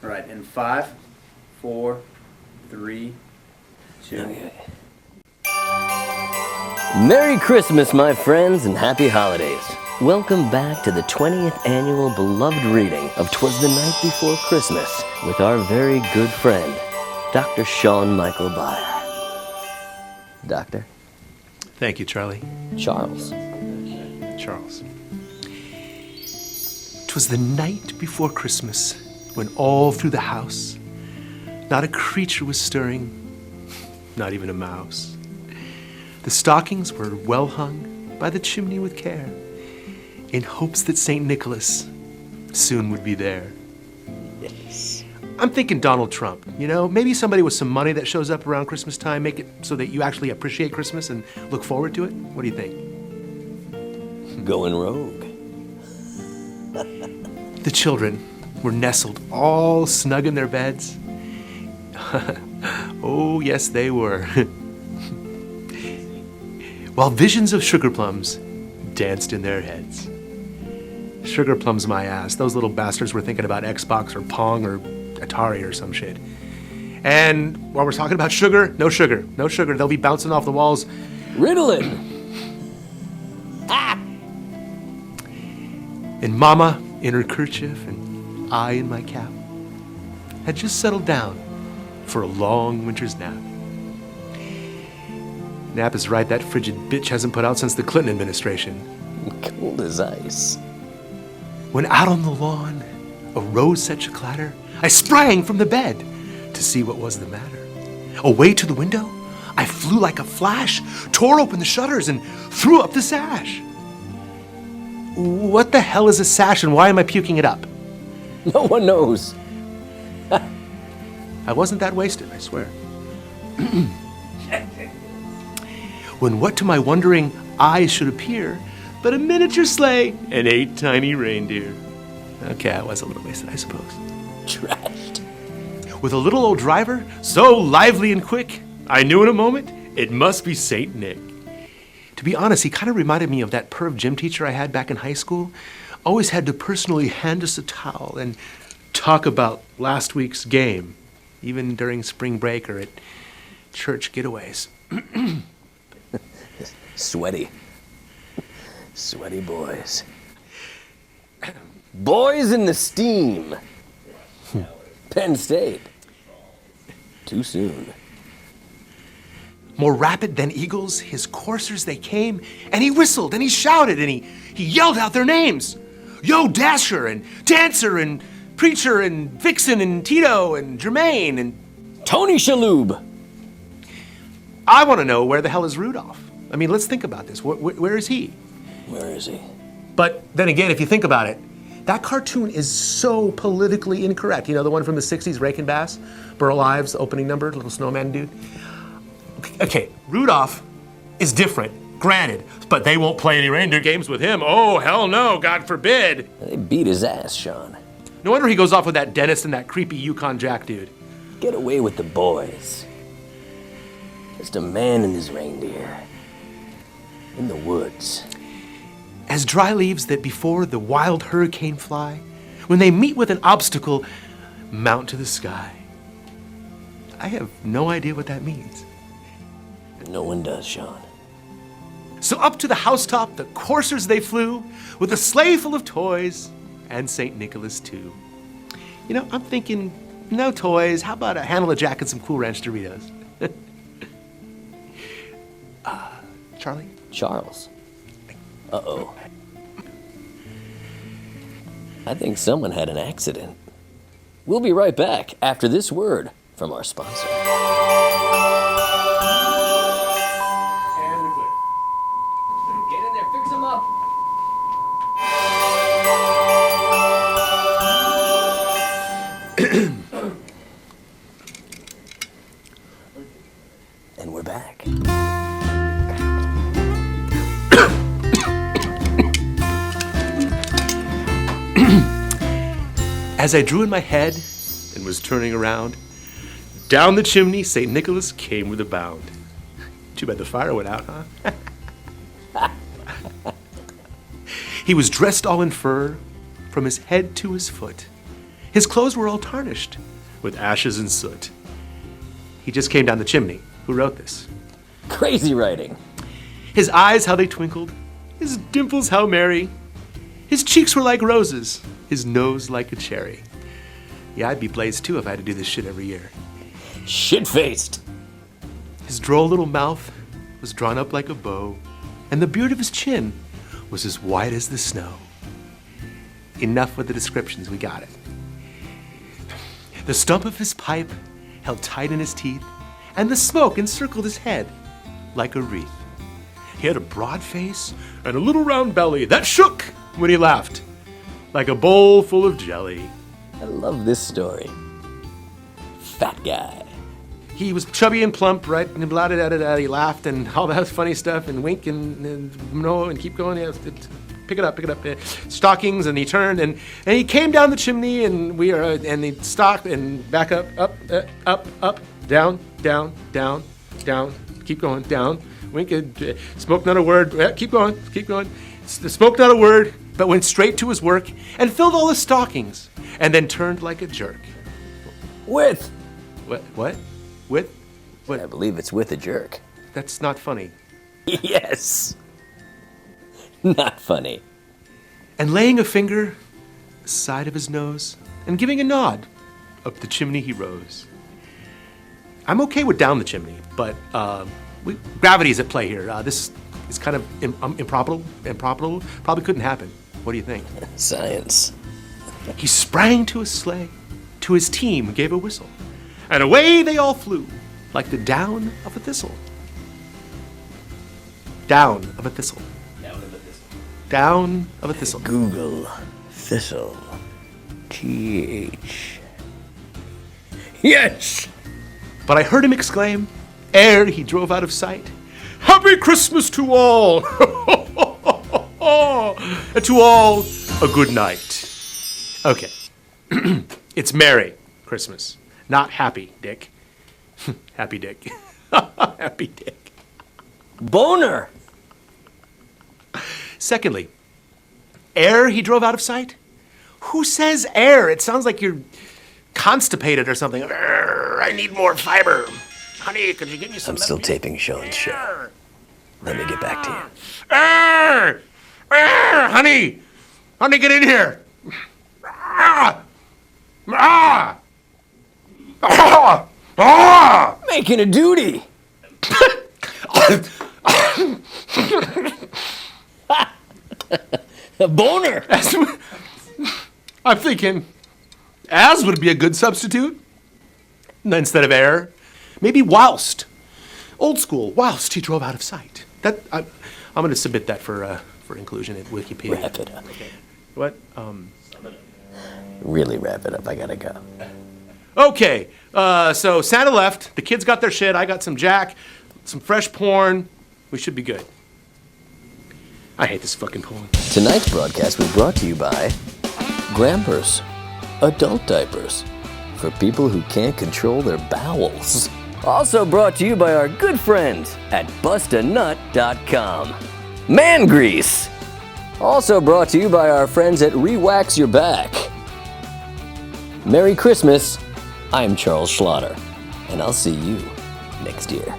All right, in 5, 4, 3, 2. Okay. Merry Christmas, my friends, and happy holidays. Welcome back to the 20th annual beloved reading of 'Twas the Night Before Christmas with our very good friend, Dr. Sean Michael Beyer. Doctor? Thank you, Charlie. Charles. Charles. 'Twas the night before Christmas, when all through the house, not a creature was stirring, not even a mouse. The stockings were well hung by the chimney with care, in hopes that St. Nicholas soon would be there. Yes. I'm thinking Donald Trump, maybe somebody with some money that shows up around Christmas time, make it so that you actually appreciate Christmas and look forward to it. What do you think? Going rogue. The children were nestled all snug in their beds. Oh, yes, they were. While visions of sugar plums danced in their heads. Sugar plums, my ass. Those little bastards were thinking about Xbox or Pong or Atari or some shit. And while we're talking about sugar, no sugar. No sugar. They'll be bouncing off the walls. Ritalin. And Mama in her kerchief and I in my cap had just settled down for a long winter's nap. Nap is right, that frigid bitch hasn't put out since the Clinton administration. Cold as ice. When out on the lawn arose such a clatter, I sprang from the bed to see what was the matter. Away to the window, I flew like a flash, tore open the shutters, and threw up the sash. What the hell is a sash, and why am I puking it up? No one knows. I wasn't that wasted, I swear. When what to my wondering eyes should appear but a miniature sleigh and 8 tiny reindeer. Okay, I was a little wasted, I suppose. Trashed. With a little old driver, so lively and quick, I knew in a moment it must be Saint Nick. To be honest, he kind of reminded me of that perv gym teacher I had back in high school. Always had to personally hand us a towel and talk about last week's game, even during spring break or at church getaways. Sweaty. Sweaty boys. Boys in the steam. Penn State. Too soon. More rapid than eagles, his coursers they came, and he whistled and he shouted and he yelled out their names. Yo, Dasher and Dancer and Preacher and Vixen and Tito and Jermaine and Tony Shalhoub. I want to know, where the hell is Rudolph? I mean, let's think about this. Where is he? Where is he? But then again, if you think about it, that cartoon is so politically incorrect. You know, the one from the 60s, Rake and Bass? Burl Ives, the opening number, little snowman dude. Okay, Rudolph is different, granted, but they won't play any reindeer games with him. Oh, hell no, God forbid. They beat his ass, Sean. No wonder he goes off with that dentist and that creepy Yukon Jack dude. Get away with the boys. Just a man and his reindeer. In the woods. As dry leaves that before the wild hurricane fly, when they meet with an obstacle, mount to the sky. I have no idea what that means. No one does, Sean. So up to the housetop the coursers they flew, with a sleigh full of toys, and St. Nicholas too. You know, I'm thinking, no toys, how about a Hannibal Jack and some Cool Ranch Doritos? Charlie? Charles. Uh-oh. I think someone had an accident. We'll be right back after this word from our sponsor. And we're good. Get in there, fix them up. And we're back. As I drew in my head and was turning around, down the chimney St. Nicholas came with a bound. Too bad the fire went out, huh? He was dressed all in fur, from his head to his foot, His clothes were all tarnished with ashes and soot. He just came down the chimney. Who wrote this? Crazy writing. His eyes, how they twinkled. His dimples, how merry. His cheeks were like roses. His nose like a cherry. Yeah, I'd be blazed too if I had to do this shit every year. Shit-faced. His droll little mouth was drawn up like a bow, and the beard of his chin was as white as the snow. Enough with the descriptions, we got it. The stump of his pipe held tight in his teeth, and the smoke encircled his head like a wreath. He had a broad face and a little round belly that shook when he laughed, like a bowl full of jelly. I love this story. Fat guy. He was chubby and plump, right? And blah, da, da, da, da. He laughed and all that funny stuff and wink and no and keep going. Yeah, pick it up. Stockings, and he turned and he came down the chimney and and he stopped and back up, down, keep going, down, wink, spoke not a word. Yeah, keep going. Spoke not a word, but went straight to his work and filled all his stockings and then turned like a jerk. With. What? With? What? I believe it's with a jerk. That's not funny. Yes. Not funny. And laying a finger side of his nose and giving a nod, up the chimney he rose. I'm okay with down the chimney, but gravity's at play here. This is kind of improbable. Probably couldn't happen. What do you think? Science. He sprang to his sleigh, to his team gave a whistle, and away they all flew, like the down of a thistle. Down of a thistle. Down of a thistle. Google thistle. TH. Yes! But I heard him exclaim, ere he drove out of sight, Happy Christmas to all! And to all, a good night. Okay. It's Merry Christmas, not Happy, Dick. Happy Dick. Happy Dick. Boner! Secondly, ere he drove out of sight? Who says ere? It sounds like you're constipated or something. I need more fiber. Honey, could you give me some? I'm still taping Sean's show. Let me get back to you. Honey, get in here. Making a duty. A boner. I'm thinking, as would be a good substitute instead of ere. Maybe whilst. Old school. Whilst he drove out of sight. I'm going to submit that for inclusion in Wikipedia. Wrap it up. Okay. What? Really wrap it up. I gotta go. Okay. So Santa left. The kids got their shit. I got some Jack, some fresh porn. We should be good. I hate this fucking poem. Tonight's broadcast was brought to you by Grampers, adult diapers for people who can't control their bowels. Also brought to you by our good friends at bustanut.com. Man grease. Also brought to you by our friends at Rewax Your Back. Merry Christmas. I'm Charles Schlatter, and I'll see you next year.